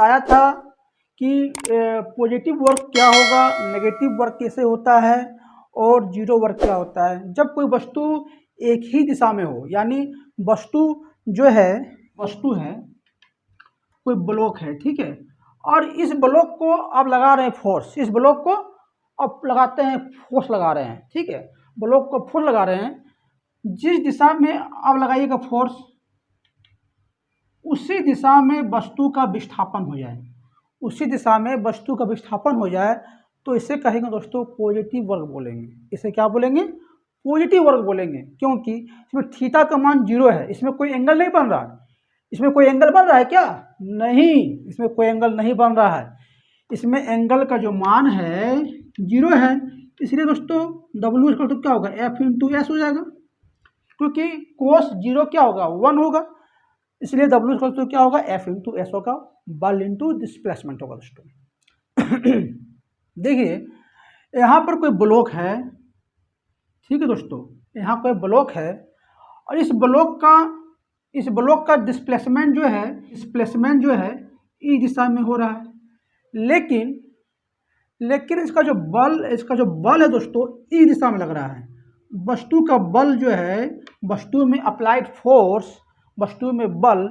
बताया था कि पॉजिटिव वर्क क्या होगा, नेगेटिव वर्क कैसे होता है और जीरो वर्क क्या होता है। जब कोई वस्तु एक ही दिशा में हो, यानी वस्तु है कोई ब्लॉक है, ठीक है, और इस ब्लॉक को आप लगा रहे हैं फोर्स, इस ब्लॉक को आप लगाते हैं फोर्स लगा रहे हैं, ठीक है, ब्लॉक को फोर्स लगा रहे हैं। जिस दिशा में आप लगाइएगा फोर्स, उसी दिशा में वस्तु का विस्थापन हो जाए, उसी दिशा में वस्तु का विस्थापन हो जाए तो इसे कहेंगे दोस्तों पॉजिटिव वर्क बोलेंगे। इसे क्या बोलेंगे? पॉजिटिव वर्क बोलेंगे, क्योंकि इसमें थीटा का मान 0 है, इसमें कोई एंगल नहीं बन रहा है। इसमें कोई एंगल बन रहा है क्या? नहीं, इसमें कोई एंगल नहीं बन रहा है। इसमें एंगल का जो मान है 0 है, इसलिए दोस्तों W इक्वल टू क्या होगा? F इंटू एस हो जाएगा, क्योंकि कोस 0 क्या होगा? 1 होगा, इसलिए W इक्वल टू क्या होगा? F इंटू एस होगा, बल इंटू डिस्प्लेसमेंट होगा दोस्तों। देखिए यहाँ पर कोई ब्लॉक है, ठीक है दोस्तों, यहाँ कोई ब्लॉक है और इस ब्लॉक का डिस्प्लेसमेंट जो है इस दिशा में हो रहा है, लेकिन इसका जो बल है दोस्तों इस दिशा में लग रहा है। वस्तु का बल जो है, वस्तु में अप्लाइड फोर्स, वस्तु में बल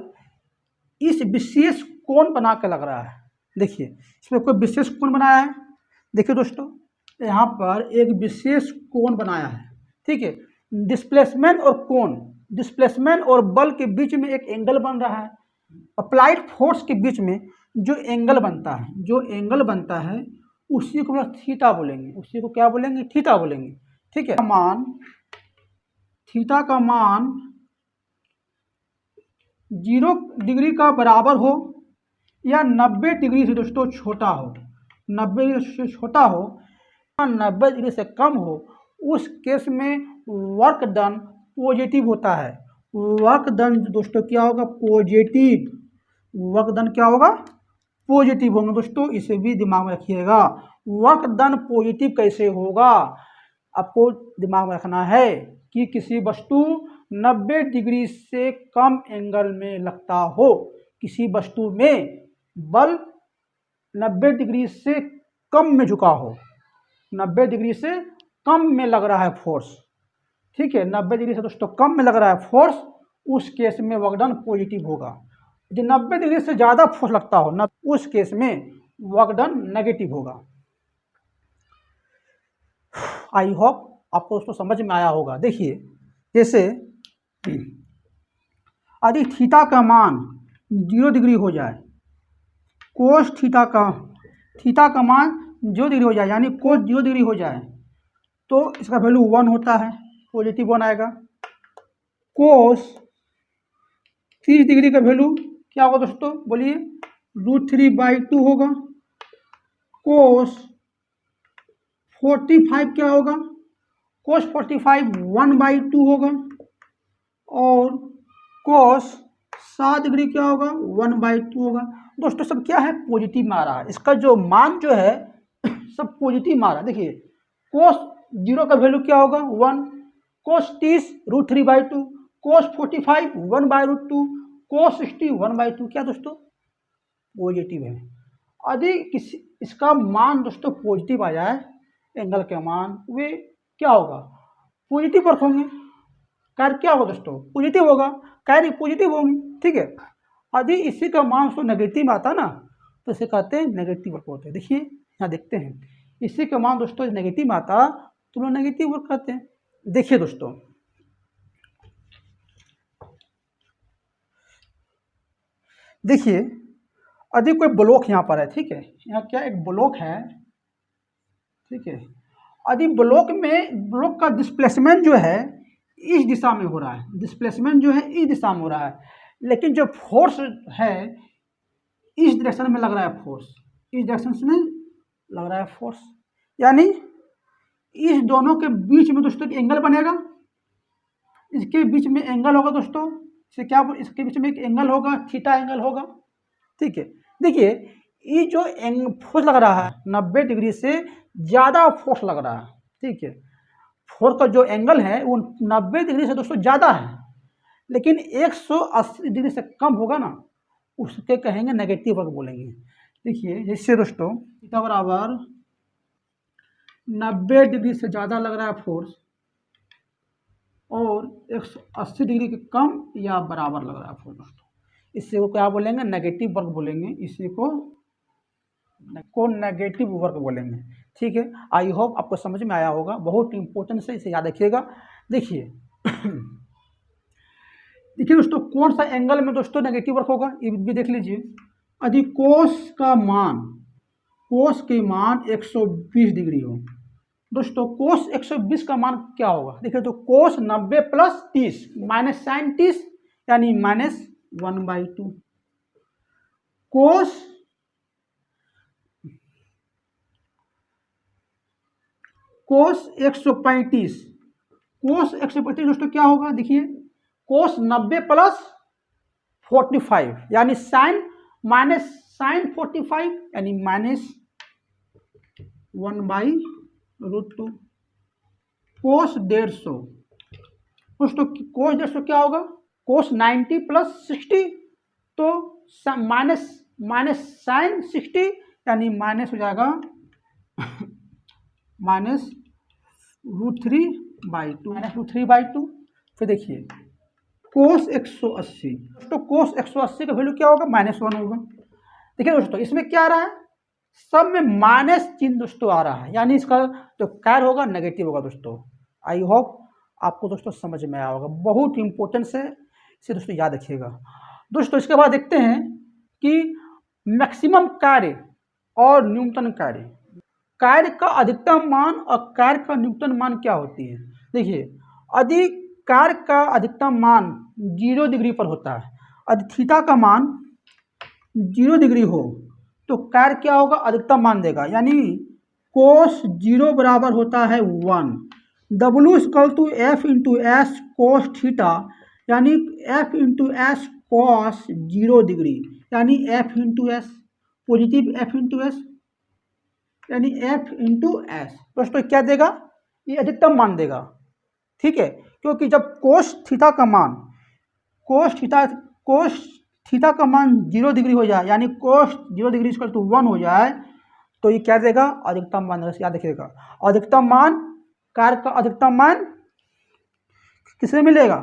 इस विशेष कोण बना के लग रहा है। देखिए इसमें कोई विशेष कोण बनाया है, देखिए दोस्तों यहाँ पर एक विशेष कोण बनाया है, ठीक है। डिस्प्लेसमेंट और बल के बीच में एक एंगल बन रहा है। अप्लाइड फोर्स के बीच में जो एंगल बनता है उसी को थीटा बोलेंगे, उसी को क्या बोलेंगे? थीटा बोलेंगे, ठीक है। थीटा का मान 0 डिग्री का बराबर हो या 90 डिग्री से दोस्तों छोटा हो, 90 डिग्री से छोटा हो, 90 डिग्री से कम हो, उस केस में वर्क डन पॉजिटिव होता है। वर्क डन दोस्तों क्या होगा? पॉजिटिव। वर्क डन क्या होगा? पॉजिटिव होगा दोस्तों, इसे भी दिमाग में रखिएगा। वर्क डन पॉजिटिव कैसे होगा? आपको दिमाग में रखना है कि किसी वस्तु 90 डिग्री से कम एंगल में लगता हो, किसी वस्तु में बल 90 डिग्री से कम में झुका हो, 90 डिग्री से कम में लग रहा है फोर्स, ठीक है, 90 डिग्री से दोस्तों कम में लग रहा है फोर्स, उस केस में वर्क डन पॉजिटिव होगा। यदि 90 डिग्री से ज़्यादा फोर्स लगता हो ना, उस केस में वर्क डन नेगेटिव होगा। आई होप आपको दोस्तों समझ में आया होगा। देखिए जैसे यदि थीटा का मान 0 डिग्री हो जाए, कोस थीटा का मान 0 डिग्री हो जाए, यानी कोस 0 डिग्री हो जाए तो इसका वैल्यू 1 होता है, पॉजिटिव 1 आएगा। कोस 30 डिग्री का वैल्यू क्या होगा दोस्तों? बोलिए, √3/2 होगा। कोस 45 क्या होगा? कोस 45 1/2 होगा। और कोस 7 डिग्री क्या होगा? 1/2 होगा। दोस्तों सब क्या है? पॉजिटिव में आ रहा है, इसका जो मान जो है सब पॉजिटिव में आ रहा है। देखिए कोस 0 का वैल्यू क्या होगा? 1, कोस 30 √3/2, कोस 45 1/2, कोस 60 1/2, क्या दोस्तों? पॉजिटिव है। यदि इसका मान दोस्तों पॉजिटिव आ जाए, एंगल के मान वे क्या होगा? पॉजिटिव वर्क होंगे। कार्य क्या होगा दोस्तों? पॉजिटिव होगा, कार्य पॉजिटिव होंगे, ठीक है। यदि इसी का मान तो नेगेटिव में आता ना, तो इसे कहते हैं नेगेटिव वर्क होते हैं। देखिए यहाँ देखते हैं, इसी का मान दोस्तों नेगेटिव में आता तो लोग नेगेटिव वर्क कहते हैं। देखिए दोस्तों देखिए यदि कोई ब्लॉक यहाँ पर है, ठीक है, यहाँ क्या एक ब्लॉक है, ठीक है। यदि ब्लॉक का डिस्प्लेसमेंट जो है इस दिशा में हो रहा है, डिस्प्लेसमेंट जो है इस दिशा में हो रहा है, लेकिन जो फोर्स है इस डायरेक्शन में लग रहा है, फोर्स इस डायरेक्शन में लग रहा है फोर्स, यानी इस दोनों के बीच में दोस्तों एंगल बनेगा, इसके बीच में एंगल होगा दोस्तों, इसे क्या, इसके बीच में एक एंगल होगा, थीटा एंगल होगा, ठीक है। देखिए ये जो फोर्स लग रहा है 90 डिग्री से ज़्यादा फोर्स लग रहा है, ठीक है। फोर्स का जो एंगल है वो 90 डिग्री से दोस्तों ज़्यादा है, लेकिन 180 डिग्री से कम होगा ना, उसके कहेंगे नेगेटिव वर्ग बोलेंगे। देखिए जैसे दोस्तों थीटा बराबर 90 डिग्री से ज़्यादा लग रहा है फोर्स और 180 डिग्री के कम या बराबर लग रहा है फोर्स दोस्तों, इसी को क्या बोलेंगे? नेगेटिव वर्ग बोलेंगे। इसी को नेगेटिव वर्ग बोलेंगे। ठीक है, आई होप आपको समझ में आया होगा। बहुत इंपॉर्टेंट है, इसे याद रखिएगा। देखिए देखिए दोस्तों, कौन सा एंगल में दोस्तों नेगेटिव वर्ग होगा ये भी देख लीजिए। यदि कोस के मान 120 डिग्री हो दोस्तों, कोस 120 का मान क्या होगा? देखिए तो कोस 90 प्लस 30 माइनस साइन 30 यानी -1/2। कोस 135 दोस्तों क्या होगा? देखिए कोस 90 प्लस 45 यानी साइन माइनस साइन 45 यानी -1/√2। कोस 150 दोस्तों, कोस 150 क्या होगा? कोस 90 प्लस 60 तो माइनस साइन 60 यानी माइनस हो जाएगा -√3/2। फिर देखिए कोस 180 तो कोस 180 का वैल्यू क्या होगा? -1 होगा। देखिए दोस्तों इसमें क्या आ रहा है? सब में माइनस चिन्ह दोस्तों आ रहा है, यानी इसका जो कैर होगा नेगेटिव होगा दोस्तों। आई होप आपको दोस्तों समझ में आया होगा। बहुत इंपॉर्टेंस है, इसे दोस्तों याद रखिएगा। दोस्तों इसके बाद देखते हैं कि मैक्सिमम कार्य और न्यूनतम कार्य का अधिकतम मान और कार्य का न्यूनतम मान क्या होती है? देखिए यदि कार्य का अधिकतम मान 0 डिग्री पर होता है, यदि थीटा का मान 0 डिग्री हो तो कार्य क्या होगा? अधिकतम मान देगा, यानी कोस 0 बराबर होता है 1। W = F × S cos theta यानी F × S कोस 0 डिग्री यानी F × S positive F × S यानी F × S दोस्तों क्या देगा? ये अधिकतम मान देगा। ठीक है, क्योंकि जब कोस थीटा का मान 0 डिग्री हो जाए यानी कोस 0 डिग्री = 1 हो जाए तो ये क्या देगा? अधिकतम मान देगा। याद रखिएगा, अधिकतम मान, कार्य का अधिकतम मान किसमें मिलेगा?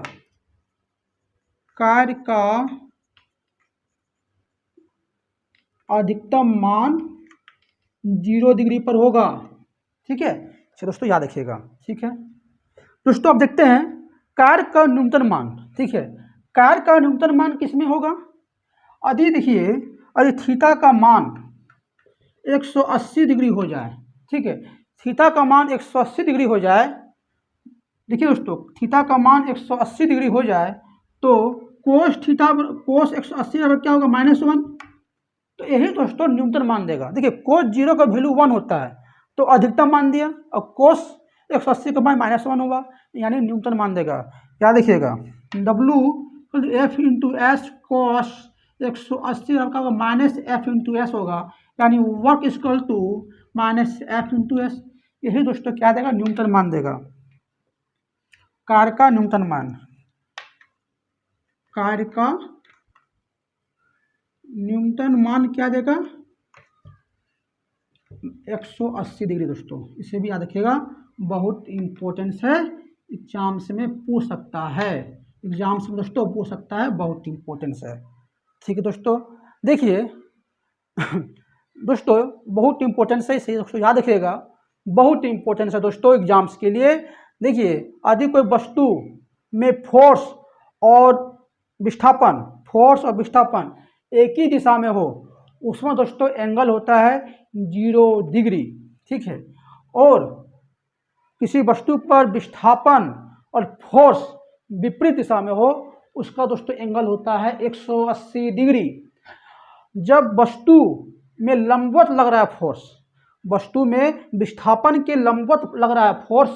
कार्य का अधिकतम मान 0 डिग्री पर होगा। ठीक है, चलो दोस्तों याद रखिएगा। ठीक है दोस्तों, अब देखते हैं कार्य का न्यूनतम मान। ठीक है, कार्य का न्यूनतम मान किसमें होगा? यदि देखिए यदि थीटा का मान 180 डिग्री हो जाए, ठीक है, थीटा का मान 180 डिग्री हो जाए। देखिए दोस्तों थीटा का मान 180 डिग्री हो जाए तो कोस 180 अगर क्या होगा? -1। तो यही दोस्तों न्यूनतम मान देगा। देखिए कोस 0 का वैल्यू 1 होता है तो अधिकतम मान दिया, और कोस 180 का मान -1 होगा यानी न्यूनतम मान देगा। याद रखिएगा, W F × S कोस 180 का -F × S होगा यानी वर्क = -F × S। यही दोस्तों क्या देगा? न्यूनतम मान देगा। कार्य का न्यूनतम मान, कार्य का न्यूनतम मान क्या देगा? 180 डिग्री दोस्तों, इसे भी याद रखिएगा। बहुत इंपॉर्टेंस है, एग्जाम्स में पूछ सकता है, एग्जाम्स में दोस्तों पूछ सकता है, बहुत इंपॉर्टेंस है। ठीक है दोस्तों, देखिए दोस्तों बहुत इंपॉर्टेंस है, इसे दोस्तों याद रखिएगा। बहुत इंपॉर्टेंस है दोस्तों एग्जाम्स के लिए। देखिए यदि कोई वस्तु में फोर्स और विस्थापन एक ही दिशा में हो, उसमें दोस्तों एंगल होता है 0 डिग्री। ठीक है, और किसी वस्तु पर विस्थापन और फोर्स विपरीत दिशा में हो, उसका दोस्तों एंगल होता है 180 डिग्री। जब वस्तु में लंबवत लग रहा है फोर्स, वस्तु में विस्थापन के लंबवत लग रहा है फोर्स,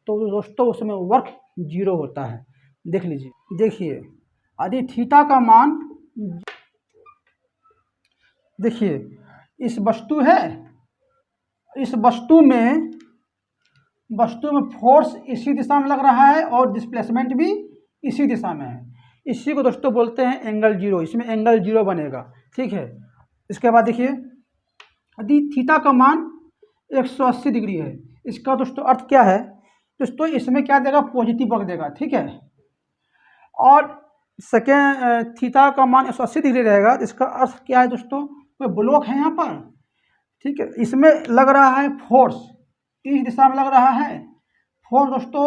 तो दोस्तों उसमें वर्क 0 होता है। देख लीजिए, देखिए यदि थीटा का मान, देखिए इस वस्तु है, इस वस्तु में फोर्स इसी दिशा में लग रहा है और डिस्प्लेसमेंट भी इसी दिशा में है। इसी को दोस्तों बोलते हैं एंगल जीरो, इसमें एंगल जीरो बनेगा। ठीक है, इसके बाद देखिए यदि थीटा का मान 180 डिग्री है, इसका दोस्तों अर्थ क्या है दोस्तों, इसमें क्या देगा, पॉजिटिव वर्ग देगा। ठीक है, और सेकेंड थीटा का मान 180 डिग्री रहेगा, इसका अर्थ क्या है दोस्तों, कोई ब्लॉक है यहाँ पर। ठीक है, इसमें लग रहा है फोर्स, इस दिशा में लग रहा है फोर्स दोस्तों,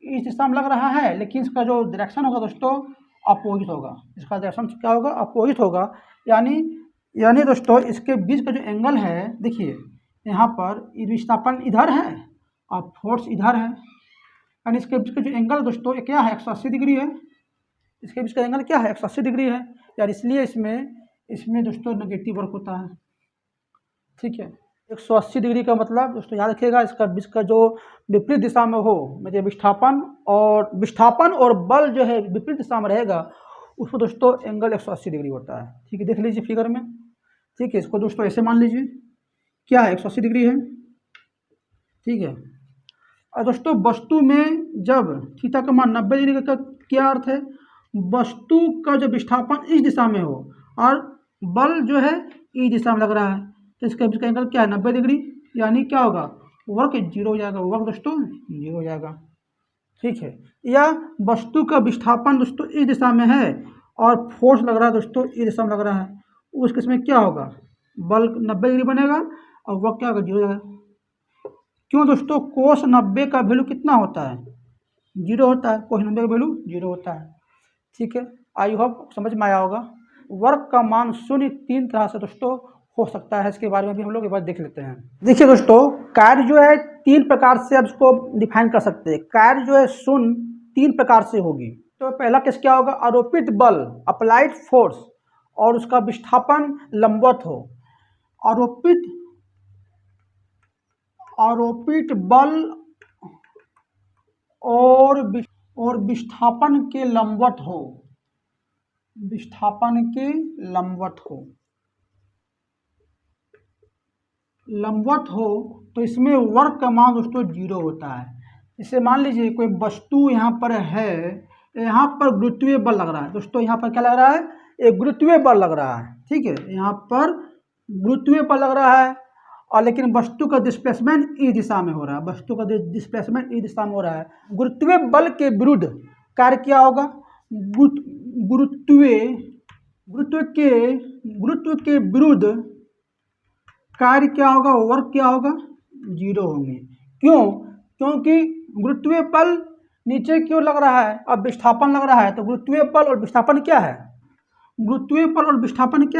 इस दिशा में लग रहा है, लेकिन इसका जो डायरेक्शन होगा दोस्तों अपोजिट होगा, इसका डायरेक्शन क्या होगा, अपोजिट होगा। यानी दोस्तों इसके बीच का जो एंगल है, देखिए यहाँ पर विस्थापन इधर है और फोर्स इधर है, यानी इसके बीच का जो एंगल दोस्तों क्या है, 180 डिग्री है। इसके बीच का एंगल क्या है, 180 डिग्री है यार, इसलिए इसमें दोस्तों नेगेटिव वर्क होता है। ठीक है, 180 डिग्री का मतलब दोस्तों याद रखिएगा, इसका बीच का जो विपरीत दिशा में हो, मतलब विस्थापन और बल जो है विपरीत दिशा में रहेगा, उसको दोस्तों एंगल 180 डिग्री होता है। ठीक है, देख लीजिए फिगर में। ठीक है, इसको दोस्तों ऐसे मान लीजिए क्या है, 180 डिग्री है। ठीक है, और दोस्तों वस्तु में जब थीटा का मान 90 डिग्री का क्या अर्थ है, वस्तु का जो विस्थापन इस दिशा में हो और बल जो है इस दिशा में लग रहा है, तो इसका बीच का एंगल क्या है, 90 डिग्री, यानी क्या होगा, वर्क जीरो हो जाएगा, वर्क दोस्तों जीरो हो जाएगा। ठीक है, या वस्तु का विस्थापन दोस्तों इस दिशा में है और फोर्स लग रहा है दोस्तों इस दिशा में लग रहा है, उस केस में क्या होगा, बल 90 डिग्री बनेगा और वर्क क्या होगा, जीरो हो जाएगा। क्यों दोस्तों, कोस 90 का वैल्यू कितना होता है, जीरो होता है, कोस 90 का वैल्यू जीरो होता है। ठीक है, आई होप समझ में आया होगा। वर्क का मान शून्य 3 तरह से दोस्तों हो सकता है, इसके बारे में भी हम लोग एक बार देख लेते हैं। देखिए दोस्तों, कार्य जो है 3 प्रकार से आप इसको डिफाइन कर सकते हैं। कार्य जो है शून्य 3 प्रकार से होगी। तो पहला केस क्या होगा, आरोपित बल, अप्लाइड फोर्स, और उसका विस्थापन लंबवत हो। आरोपित बल और विस्थापन के लंबवत हो, लंबवत हो तो इसमें वर्क का मान दोस्तों जीरो होता है। जैसे मान लीजिए कोई वस्तु यहाँ पर है, यहाँ पर गुरुत्वीय बल लग रहा है दोस्तों, यहाँ पर क्या लग रहा है, एक गुरुत्वीय बल लग रहा है। ठीक है, यहाँ पर गुरुत्वीय बल लग रहा है, और लेकिन वस्तु का डिस्प्लेसमेंट इस दिशा में हो रहा है, गुरुत्वीय बल के विरुद्ध कार्य क्या होगा, गुरुत्व के विरुद्ध कार्य क्या होगा, वर्क क्या होगा, जीरो होंगे। क्यों, क्योंकि गुरुत्वीय बल नीचे की ओर लग रहा है, अब विस्थापन लग रहा है, तो गुरुत्वीय बल और विस्थापन क्या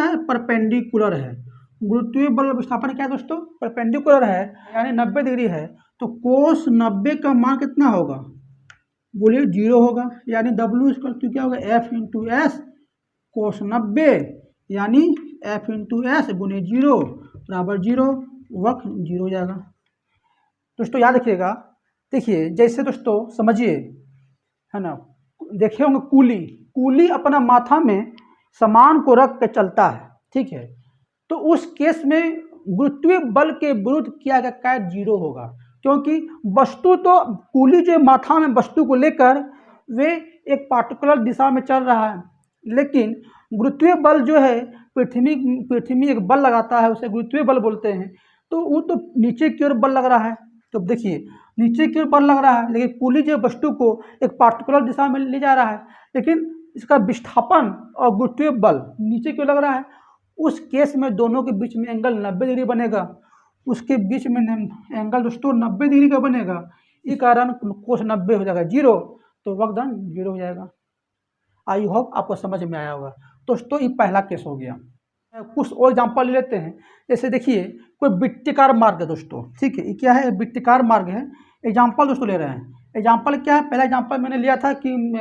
है, परपेंडिकुलर है। गुरुत्वीय बल और विस्थापन क्या है दोस्तों, परपेंडिकुलर है, यानी 90 डिग्री है। तो कोस 90 का मान कितना होगा, बोलिए जीरो होगा, यानी W = क्या होगा, F × S कोस 90, यानी F × S गुने जीरो बराबर जीरो, वर्क जीरो हो जाएगा। दोस्तों याद रखिएगा, देखिए जैसे दोस्तों समझिए, है ना, देखे होंगे कूली अपना माथा में सामान को रख के चलता है। ठीक है, तो उस केस में गुरुत्वीय बल के विरुद्ध किया गया कार्य जीरो होगा, क्योंकि वस्तु तो कूली जो माथा में वस्तु को लेकर वे एक पार्टिकुलर दिशा में चल रहा है, लेकिन गुरुत्वीय बल जो है पृथ्वी एक बल लगाता है, उसे गुरुत्वीय बल बोलते हैं। तो वो तो नीचे की ओर बल लग रहा है, तो देखिए नीचे की ओर बल लग रहा है, लेकिन कूली जो वस्तु को एक पार्टिकुलर दिशा में ले जा रहा है, लेकिन इसका विस्थापन और गुरुत्वीय बल नीचे की ओर लग रहा है। उस केस में दोनों के बीच में एंगल 90 डिग्री बनेगा, उसके बीच में एंगल दोस्तों 90 डिग्री का बनेगा, इस कारण कोस 90 हो जाएगा जीरो, तो वर्क डन जीरो हो जाएगा। आई होप आपको समझ में आया होगा। दोस्तों ये पहला केस हो गया। कुछ और एग्जाम्पल ले लेते हैं। जैसे देखिए कोई वृत्ताकार मार्ग है दोस्तों, ठीक है, ये क्या है, वृत्ताकार मार्ग है। एग्जाम्पल दोस्तों ले रहे हैं। एग्जाम्पल क्या है, पहला एग्जाम्पल मैंने लिया था कि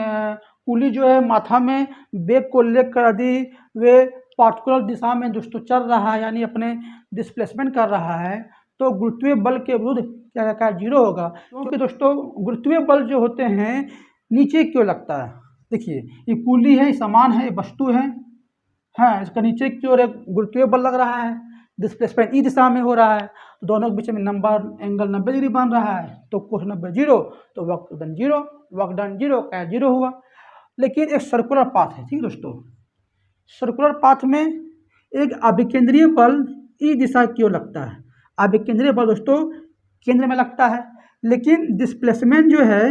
कूली जो है माथा में बैग को लेकर यदि वे पार्टिकुलर दिशा में दोस्तों चल रहा है, यानी अपने डिस्प्लेसमेंट कर रहा है, तो गुरुत्वीय बल के विरुद्ध क्या कहता है, जीरो होगा। क्योंकि दोस्तों गुरुत्वीय बल जो होते हैं नीचे क्यों लगता है, देखिए ये कूली है, सामान है, वस्तु है, हाँ, इसका नीचे की ओर एक गुरुत्वीय बल लग रहा है, डिस्प्लेसमेंट ई दिशा में हो रहा है, तो दोनों के बीच में एंगल 90 डिग्री बन रहा है, तो कोस 90 जीरो, तो वर्क डन जीरो, क्या जीरो हुआ। लेकिन एक सर्कुलर पाथ है, ठीक है दोस्तों। सर्कुलर पाथ में एक अभिकेंद्रीय बल ई दिशा की ओर लगता है। अभिकेंद्रीय बल दोस्तों केंद्र में लगता है, लेकिन डिस्प्लेसमेंट जो है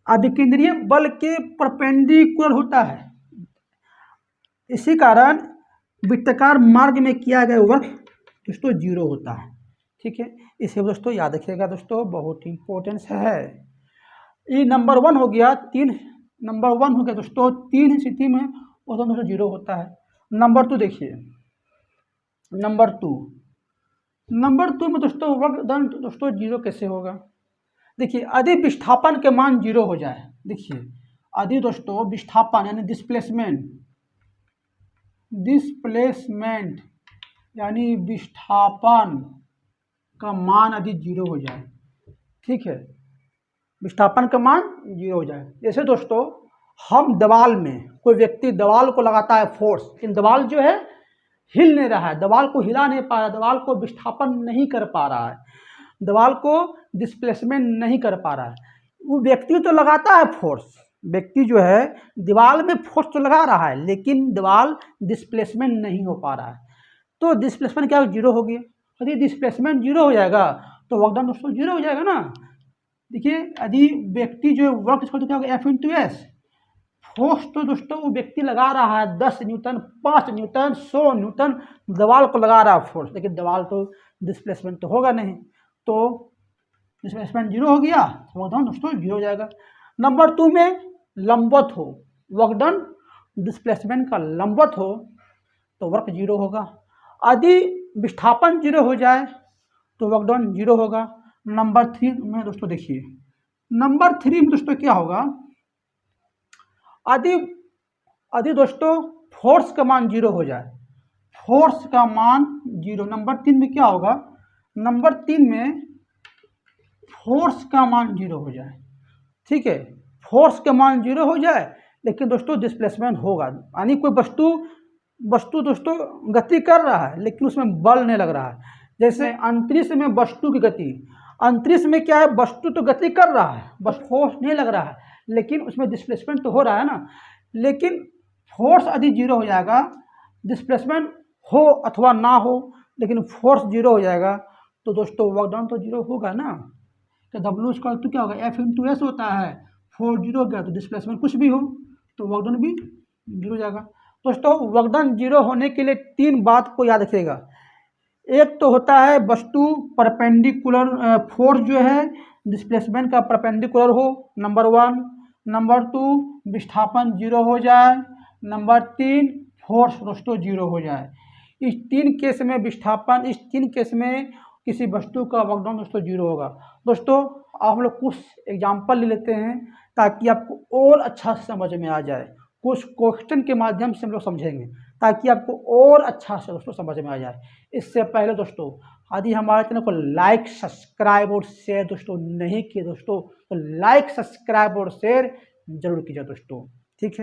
अभिकेंद्रीय बल के परपेंडिकुलर होता है। इसी कारण वृत्ताकार मार्ग में किया गया वर्क दोस्तों जीरो होता है, ठीक है। इसे दोस्तों याद रखिएगा दोस्तों, बहुत इंपॉर्टेंस है। ये नंबर 1 हो गया, 3 नंबर 1 हो गया दोस्तों, 3 स्थिति में वो दोस्तों जीरो होता है। नंबर 2 देखिए, नंबर 2 में दोस्तों वर्क डन दोस्तों जीरो कैसे होगा। देखिए यदि विस्थापन के मान जीरो हो जाए, देखिए यदि दोस्तों विस्थापन यानी डिस्प्लेसमेंट यानी विस्थापन का मान यदि जीरो हो जाए, ठीक है, विस्थापन का मान जीरो हो जाए। जैसे दोस्तों हम दीवार में, कोई व्यक्ति दीवार को लगाता है फोर्स, लेकिन दीवार जो है हिल नहीं रहा है, दीवार को हिला नहीं पा रहा, दीवार को विस्थापन नहीं कर पा रहा है, दीवार को डिस्प्लेसमेंट नहीं कर पा रहा है। वो व्यक्ति तो लगाता है फोर्स, व्यक्ति जो है दीवार में फोर्स तो लगा रहा है, लेकिन दीवार डिस्प्लेसमेंट नहीं हो पा रहा है। तो डिस्प्लेसमेंट क्या जीरो हो गया। यदि डिस्प्लेसमेंट जीरो हो जाएगा तो वर्क डन दोस्तों जीरो हो जाएगा ना। देखिए यदि व्यक्ति जो वर्क तो क्या होगा, F/S। फोर्स तो दोस्तों वो व्यक्ति लगा रहा है 10 न्यूटन, 5 न्यूटन, 100 न्यूटन दीवार को लगा रहा है फोर्स, लेकिन दीवार तो डिस्प्लेसमेंट तो होगा नहीं, तो डिस्प्लेसमेंट जीरो हो गया, वर्क डन दोस्तों जीरो हो जाएगा। नंबर 2 में लंबवत हो, वर्क डन डिस्प्लेसमेंट का लंबवत हो तो वर्क जीरो होगा। यदि विस्थापन जीरो हो जाए तो वर्क डन जीरो होगा। नंबर 3 में दोस्तों देखिए, नंबर 3 में दोस्तों क्या होगा, यदि दोस्तों फोर्स का मान जीरो हो जाए, फोर्स का मान जीरो, नंबर 3 में क्या होगा, नंबर 3 में फोर्स का मान जीरो हो जाए, ठीक है, फोर्स का मान जीरो हो जाए, लेकिन दोस्तों डिस्प्लेसमेंट होगा। यानी कोई वस्तु दोस्तों गति कर रहा है लेकिन उसमें बल नहीं लग रहा है। जैसे अंतरिक्ष में वस्तु की गति, अंतरिक्ष में क्या है, वस्तु तो गति कर रहा है, बस फोर्स नहीं लग रहा है, लेकिन उसमें डिस्प्लेसमेंट तो हो रहा है ना। लेकिन फोर्स यदि जीरो हो जाएगा, डिस्प्लेसमेंट हो अथवा ना हो, लेकिन फोर्स जीरो हो जाएगा तो दोस्तों वर्क डन तो जीरो होगा ना। तो W तो क्या होगा, F/S होता है, फोर्स जीरो हो गया तो डिस्प्लेसमेंट कुछ भी हो तो वर्क डन भी जीरो हो जाएगा। दोस्तों वर्क डन जीरो होने के लिए 3 बात को याद रखिएगा। एक तो होता है वस्तु परपेंडिकुलर, फोर्स जो है डिस्प्लेसमेंट का परपेंडिकुलर हो, नंबर 1। नंबर 2 विस्थापन जीरो हो जाए। नंबर 3 फोर्स दोस्तों जीरो हो जाए। इस 3 केस में विस्थापन, इस 3 केस में किसी वस्तु का वर्क डन दोस्तों जीरो होगा। दोस्तों आप लोग कुछ एग्जाम्पल ले लेते हैं ताकि आपको और अच्छा समझ में आ जाए। कुछ क्वेश्चन के माध्यम से हम लोग समझेंगे ताकि आपको और अच्छा से दोस्तों समझ में आ जाए। इससे पहले दोस्तों यदि हमारे चैनल को लाइक, सब्सक्राइब और शेयर दोस्तों नहीं किए दोस्तों, तो लाइक, सब्सक्राइब और शेयर जरूर कीजिए दोस्तों, ठीक है।